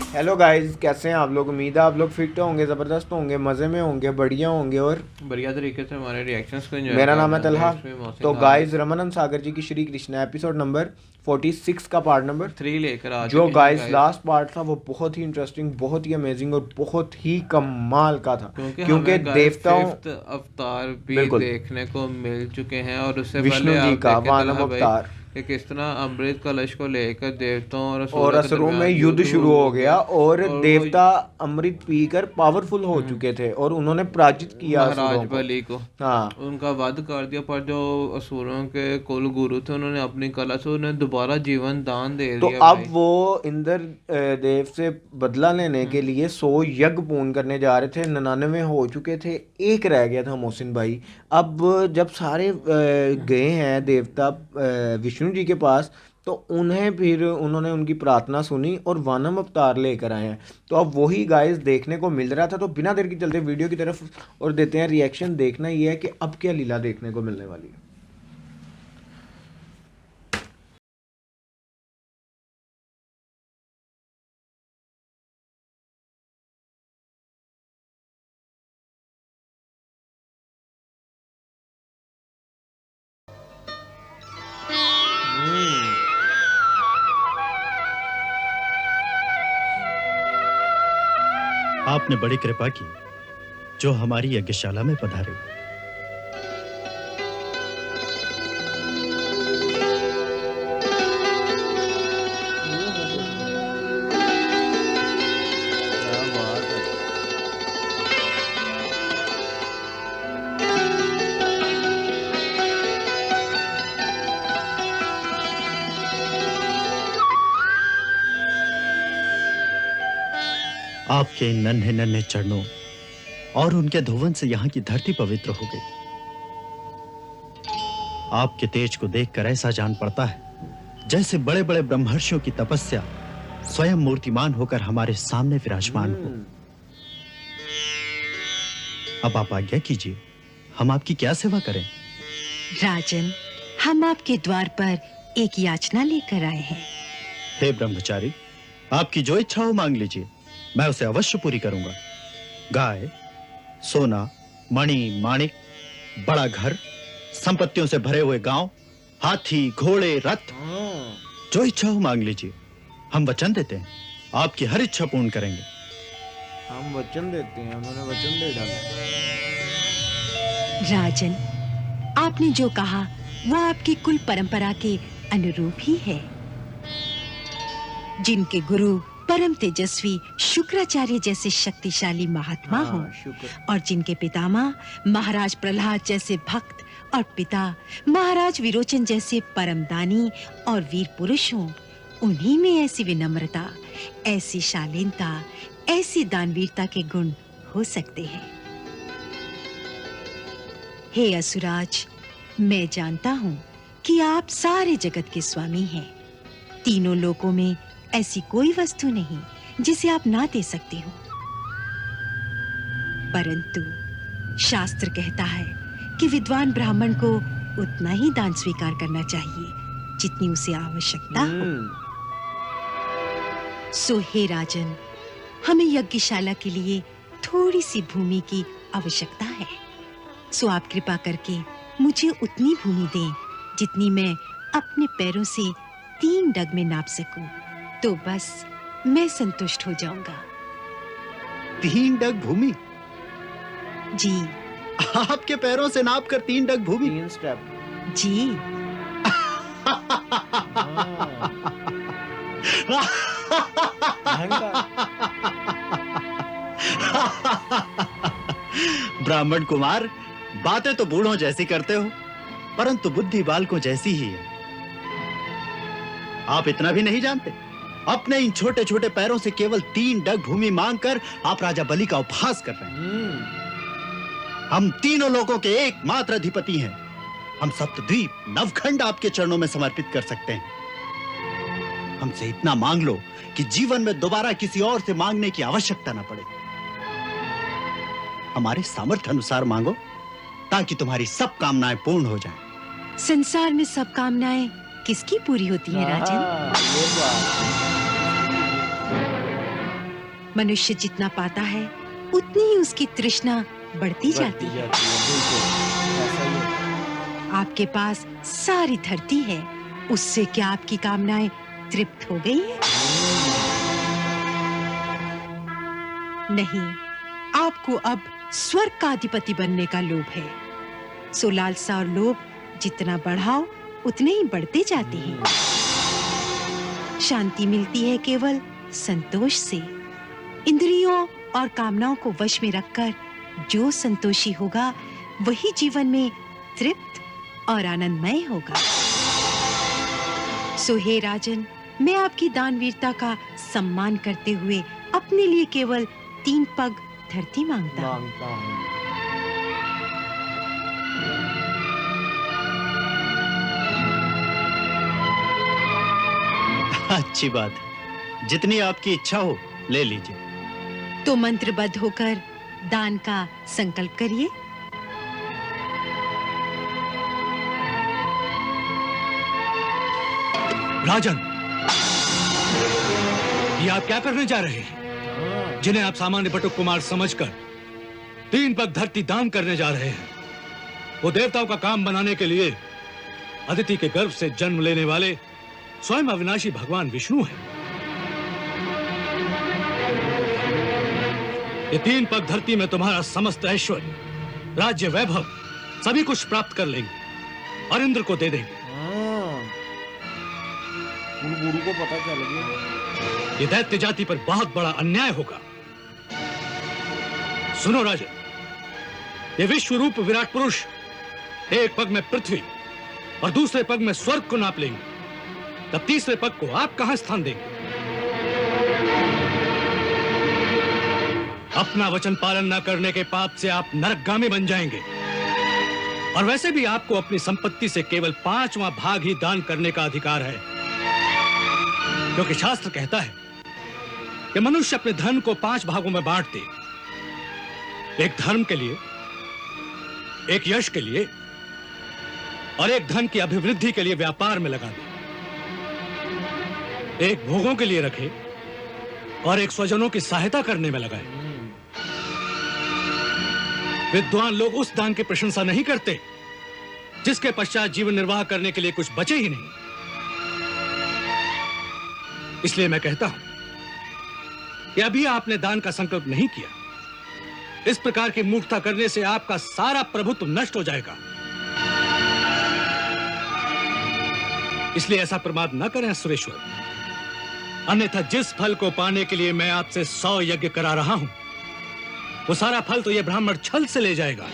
Hello guys, कैसे हैं आप लोग। उम्मीद है आप लोग फिट होंगे, ज़बरदस्त होंगे, मज़े में होंगे, बढ़िया होंगे और बढ़िया तरीके से हमारे रिएक्शंस को एंजॉय मेरा कर नाम रहे है होंगे। तलहा। इसमें मोहसिन तो हारिस गाइस, रमन सागर जी की श्री कृष्णा एपिसोड नंबर 46 का पार्ट नंबर 3 लेकर आ जो चुके हैं गाइस गाइस, लास्ट पार्ट था वो बहुत ही इंटरेस्टिंग, बहुत ही अमेजिंग और बहुत ही कमाल का था। क्योंकि क्योंकि हमें गाइस देवताओं, फिफ्थ अवतार भी बिल्कुल, देखने को मिल चुके हैं। और उससे पहले विष्णु जी आप का देखें वानम तलहा भाई अवतार कि किस तरह अमृत कलश को लेकर देवताओं और और असुरों के असुरों में दरमियान युद्ध युद्ध शुरू हो हो गया गया। और और वो देवता अमृत पीकर पावरफुल हो चुके थे और उन्होंने पराजित किया महाराज असुरों को। बलि को हाँ, उनका वध कर दिया, पर जो असुरों के कुल गुरु थे उन्होंने अपनी कला से उन्हें दोबारा जीवन दान दे तो दिया अब भाई। वो इंद्र देव से बदला लेने के लिए 100 यज्ञ पूर्ण करने जा रहे थे। 99 हो चुके थे, एक रह गया था मोहसिन भाई। अब जब सारे गए हैं देवता विष्णु जी के पास, तो उन्हें फिर उन्होंने उनकी प्रार्थना सुनी और वानम अवतार लेकर आए हैं। तो अब वही गाइस देखने को मिल रहा था। तो बिना देर के चलते वीडियो की तरफ और देते हैं रिएक्शन। देखना ही है कि अब क्या लीला देखने को मिलने वाली है। आपने बड़ी कृपा की जो हमारी यज्ञशाला में पधारे। क्या बात है। आपके इन नन्हे नन्हे चरणों और उनके धुवन से यहाँ की धरती पवित्र हो गई। आपके तेज को देखकर ऐसा जान पड़ता है जैसे बड़े बड़े ब्रह्मर्षियों की तपस्या स्वयं मूर्तिमान होकर हमारे सामने विराजमान हो। अब आप आज्ञा कीजिए, हम आपकी क्या सेवा करें? राजन, हम आपके द्वार पर एक याचना लेकर आए हैं। हे ब्रह्मचारी, आपकी जो इच्छा हो मांग लीजिए, मैं उसे अवश्य पूरी करूंगा। गाय, सोना, मणि, माणिक, बड़ा घर, संपत्तियों से भरे हुए गांव, हाथी, घोड़े, रथ, जो इच्छा हो मांग लीजिए। हम वचन देते हैं आपकी हर इच्छा पूर्ण करेंगे। हम वचन देते हैं, उन्होंने वचन दे डाला। राजन, आपने जो कहा वो आपकी कुल परंपरा के अनुरूप ही है। जिनके गुरु परम तेजस्वी शुक्राचार्य जैसे शक्तिशाली महात्मा हो शुक्र। और जिनके पितामह महाराज प्रहलाद जैसे भक्त और पिता महाराज विरोचन जैसे परमदानी और वीर पुरुष हों, उन्हीं में ऐसी विनम्रता, ऐसी शालीनता, ऐसी दानवीरता के गुण हो सकते हैं। हे असुराज, मैं जानता हूं कि आप सारे जगत के स्वामी हैं। तीनों लोकों में ऐसी कोई वस्तु नहीं जिसे आप ना दे सकते हो। परंतु शास्त्र कहता है कि विद्वान ब्राह्मण को उतना ही दान स्वीकार करना चाहिए जितनी उसे आवश्यकता हो। सो हे राजन, हमें यज्ञशाला के लिए थोड़ी सी भूमि की आवश्यकता है। सो आप कृपा करके मुझे उतनी भूमि दें जितनी मैं अपने पैरों से 3 डग में नाप सकूं। तो बस मैं संतुष्ट हो जाऊंगा। 3 डग भूमि? जी आपके पैरों से नापकर 3 डग भूमि? 3 स्टेप। जी। ब्राह्मण कुमार, बातें तो बूढ़ों जैसी करते हो, परंतु बुद्धि बालकों जैसी ही है। आप इतना भी नहीं जानते? अपने इन छोटे छोटे पैरों से केवल 3 डग भूमि मांगकर आप राजा बलि का उपहास कर रहे हैं। हम तीनों लोगों के एकमात्र अधिपति हैं। हम सप्तद्वीप नवखंड आपके चरणों में समर्पित कर सकते हैं। हमसे इतना मांग लो कि जीवन में दोबारा किसी और से मांगने की आवश्यकता न पड़े। हमारे सामर्थ्य अनुसार मांगो ताकि तुम्हारी सब कामनाएं पूर्ण हो जाएं। संसार में सब कामनाएं किसकी पूरी होती हैं राजन? मनुष्य जितना पाता है उतनी ही उसकी तृष्णा बढ़ती जाती है। बिल्कुल ऐसा ही है। आपके पास सारी धरती है, उससे क्या आपकी कामनाएं तृप्त हो गई है? नहीं, आपको अब स्वर्ग का अधिपति बनने का लोभ है। सो लालसा और लोभ जितना बढ़ाओ उतने ही बढ़ते जाते हैं। शांति मिलती है केवल संतोष से। इंद्रियों और कामनाओं को वश में रखकर जो संतोषी होगा वही जीवन में तृप्त और आनंदमय होगा। सो हे राजन, मैं आपकी दानवीरता का सम्मान करते हुए अपने लिए केवल 3 पग धरती मांगता हूं। अच्छी बात है, जितनी आपकी इच्छा हो ले लीजिए। तो मंत्रबद्ध होकर दान का संकल्प करिए। राजन, ये आप क्या करने जा रहे हैं? जिन्हें आप सामान्य बटुक कुमार समझकर 3 पग धरती दान करने जा रहे हैं, वो देवताओं का काम बनाने के लिए अदिति के गर्भ से जन्म लेने वाले स्वयं अविनाशी भगवान विष्णु हैं। ये 3 पग धरती में तुम्हारा समस्त ऐश्वर्य, राज्य, वैभव सभी कुछ प्राप्त कर लेंगे और इंद्र को दे देंगे। उन गुरु को पता चल गया। ये दैत्य जाति पर बहुत बड़ा अन्याय होगा। सुनो राजन, ये विश्व रूप विराट पुरुष एक पग में पृथ्वी और दूसरे पग में स्वर्ग को नाप लेंगे, तब तीसरे पग को आप कहां स्थान देंगे? अपना वचन पालन न करने के पाप से आप नरकगामी बन जाएंगे। और वैसे भी आपको अपनी संपत्ति से केवल 5वां भाग ही दान करने का अधिकार है, क्योंकि शास्त्र कहता है कि मनुष्य अपने धन को 5 भागों में बांट दे। एक धर्म के लिए, एक यश के लिए और एक धन की अभिवृद्धि के लिए व्यापार में लगा दे। एक भोगों के लिए रखे और एक स्वजनों की सहायता करने में लगाए। विद्वान लोग उस दान की प्रशंसा नहीं करते जिसके पश्चात जीवन निर्वाह करने के लिए कुछ बचे ही नहीं। इसलिए मैं कहता हूं कि अभी आपने दान का संकल्प नहीं किया। इस प्रकार की मूर्खता करने से आपका सारा प्रभुत्व नष्ट हो जाएगा। इसलिए ऐसा प्रमाद न करें सुरेश्वर, अन्यथा जिस फल को पाने के लिए मैं आपसे 100 यज्ञ करा रहा हूं, वो सारा फल तो ये ब्राह्मण छल से ले जाएगा।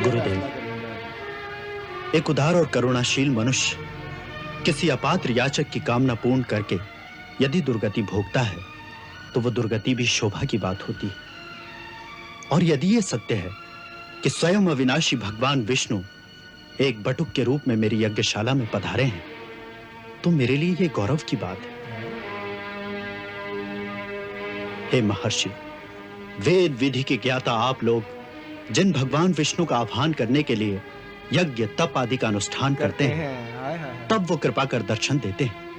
गुरुदेव, एक उदार और करुणाशील मनुष्य किसी अपात्र याचक की कामना पूर्ण करके यदि दुर्गति भोगता है तो वो दुर्गति भी शोभा की बात होती है। और यदि ये सत्य है कि स्वयं अविनाशी भगवान विष्णु एक बटुक के रूप में मेरी यज्ञशाला में पधारे हैं, तो मेरे लिए ये गौरव की बात है। हे महर्षि, वेद विधि के ज्ञाता आप लोग जिन भगवान विष्णु का आह्वान करने के लिए यज्ञ तप आदि का अनुष्ठान करते हैं, तब वो कृपा कर दर्शन देते हैं।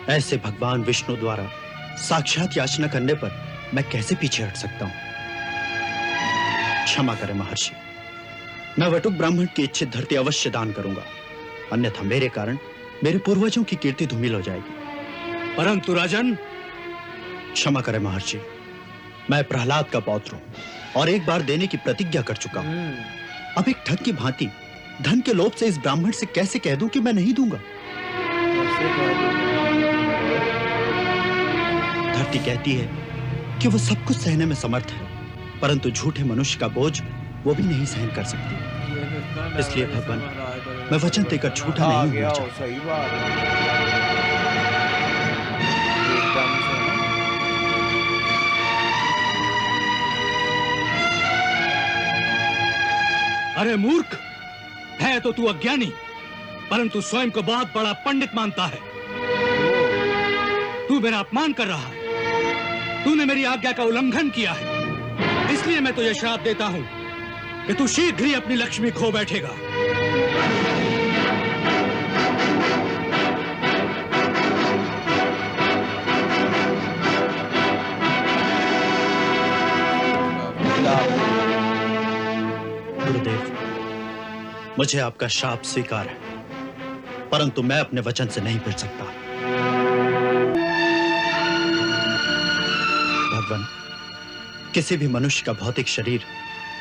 ऐसे भगवान विष्णु द्वारा साक्षात याचना करने पर मैं कैसे पीछे हट सकता हूं? क्षमा करें महर्षि, मैं वटुक ब्राह्मण की इच्छित धरती अवश्य दान करूंगा, अन्यथा मेरे कारण मेरे पूर्वजों की कीर्ति धूमिल हो जाएगी। परंतु राजन, क्षमा करें महर्षि, मैं प्रहलाद का पौत्र हूं और एक बार देने की प्रतिज्ञा कर चुका हूं। अब एक ठग की भांति धन के लोभ से इस ब्राह्मण से कैसे कह दूं कि मैं नहीं दूंगा? धरती कहती है कि वो सब कुछ सहने में समर्थ है, परंतु झूठे मनुष्य का बोझ वो भी नहीं सहन कर सकती। इसलिए भगवान, मैं वचन देकर झूठा नहीं होना चाहता। सही बात है। अरे मूर्ख, है तो तू अज्ञानी, परंतु स्वयं को बहुत बड़ा पंडित मानता है। तू मेरा अपमान कर रहा है। तूने मेरी आज्ञा का उल्लंघन किया है। इसलिए मैं तुझे श्राप देता हूं कि तू शीघ्र ही अपनी लक्ष्मी खो बैठेगा। गुरुदेव, मुझे आपका शाप स्वीकार है, परंतु मैं अपने वचन से नहीं फिर सकता। भगवान, किसी भी मनुष्य का भौतिक शरीर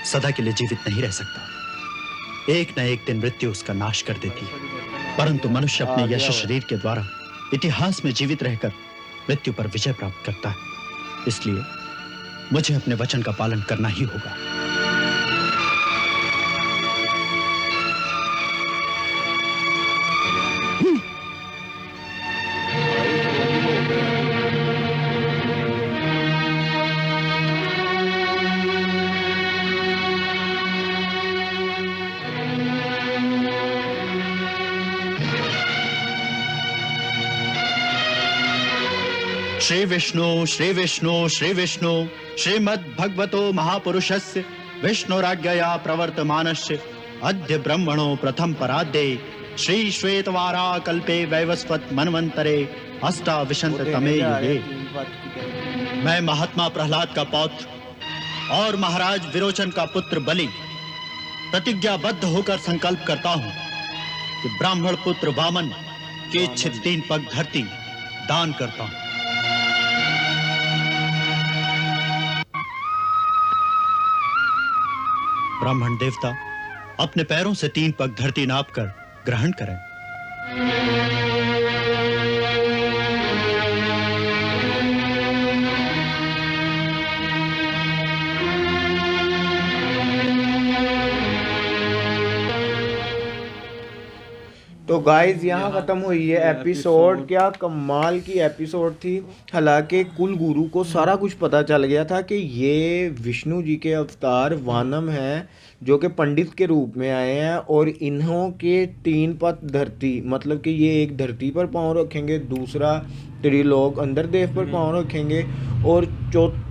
सदा के लिए जीवित नहीं रह सकता। एक न एक दिन मृत्यु उसका नाश कर देती है, परंतु मनुष्य अपने यश शरीर के द्वारा इतिहास में जीवित रहकर मृत्यु पर विजय प्राप्त करता है। इसलिए मुझे अपने वचन का पालन करना ही होगा। श्री विष्णु श्री विष्णु श्री विष्णु श्रीमद् भगवतो महापुरुषस्य विष्णुराज्ञया प्रवर्तमानस्य अद्य ब्रह्मणो प्रथम पराद्ये श्री श्वेतवारा कल्पे वैवस्वत मनवंतरे अष्टाविंशततमे युगे मैं महात्मा प्रहलाद का पौत्र और महाराज विरोचन का पुत्र बलि प्रतिज्ञाबद्ध होकर संकल्प करता हूं कि ब्राह्मण पुत्र वामन की इच्छित 3 पग धरती दान करता हूं। ब्राह्मण देवता अपने पैरों से 3 पग धरती नापकर ग्रहण करें। तो गाइस यहाँ खत्म हुई है एपिसोड। क्या कमाल की एपिसोड थी। हालांकि कुल गुरु को सारा कुछ पता चल गया था कि ये विष्णु जी के अवतार वानम हैं जो कि पंडित के रूप में आए हैं और इन्हों के 3 पद धरती, मतलब कि ये एक धरती पर पांव रखेंगे, दूसरा त्रिलोक अंदर देव पर पांव रखेंगे और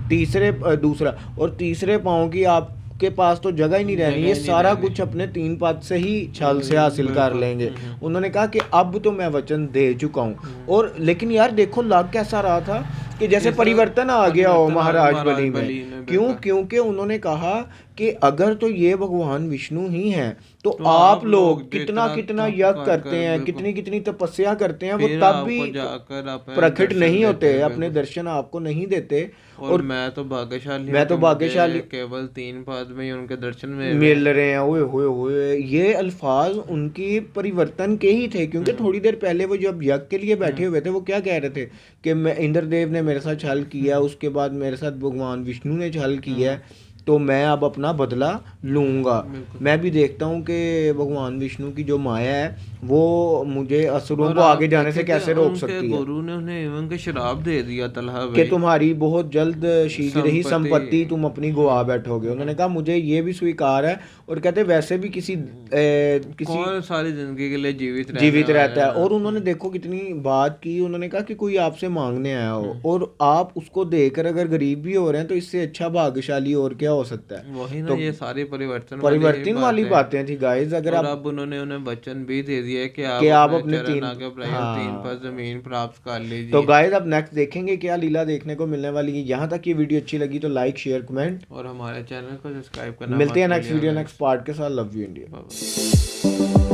तीसरे पांव की आपके पास तो जगह ही नहीं रहनी, ये सारा कुछ अपने 3 पद से ही छल से हासिल कर लेंगे। उन्होंने कहा कि अब तो मैं वचन दे चुका हूँ। और लेकिन यार देखो लग कैसा रहा था कि जैसे परिवर्तन आ गया हो महाराज बलि में। क्यों? क्योंकि उन्होंने कहा कि अगर तो ये भगवान विष्णु ही हैं तो आप लोग कितना कितना यज्ञ करते हैं, कितनी कितनी तपस्या करते हैं, वो तब भी प्रकट नहीं होते, अपने दर्शन आपको नहीं देते। और मैं तो भाग्यशाली केवल 3 पद में ही उनके दर्शन में मिल रहे हैं। ओए होए होए, ये अल्फाज उनकी परिवर्तन के ही थे। क्योंकि थोड़ी देर पहले वो जब यज्ञ के लिए बैठे हुए थे वो क्या कह रहे थे कि मैं इंद्रदेव ने मेरे साथ छल किया, उसके बाद मेरे साथ भगवान विष्णु ने छल किया है, तो मैं अब अपना बदला लूँगा। मैं भी देखता हूँ कि भगवान विष्णु की जो माया है वो मुझे असुरों को आगे जाने से कैसे रोक सकती है। गुरु ने उन्हें एवं के श्राप दे दिया तलहा कि तुम्हारी बहुत जल्द शीघ्र ही संपत्ति तुम अपनी गवा बैठोगे। उन्होंने कहा मुझे ये भी स्वीकार है। और कहते वैसे भी किसी सारी जिंदगी के लिए जीवित रहता है। और उन्होंने देखो कितनी बात की। उन्होंने कहा कि कोई आपसे मांगने आया हो और आप उसको देकर अगर गरीब भी हो रहे हैं तो इससे अच्छा भाग्यशाली और क्या हो सकता है। वही ना, तो ये सारी परिवर्तन वाली बातें थी गाइस। अगर अब उन्होंने उन्हें वचन भी दे दिया कि आप अपने 3 पद जमीन प्राप्त कर लीजिए। तो गाइस अब नेक्स्ट देखेंगे क्या लीला देखने को मिलने वाली है। यहाँ तक ये वीडियो अच्छी लगी तो लाइक शेयर कमेंट और हमारे चैनल को सब्सक्राइब करना। मिलते हैं नेक्स्ट वीडियो नेक्स्ट पार्ट के साथ। Love you India.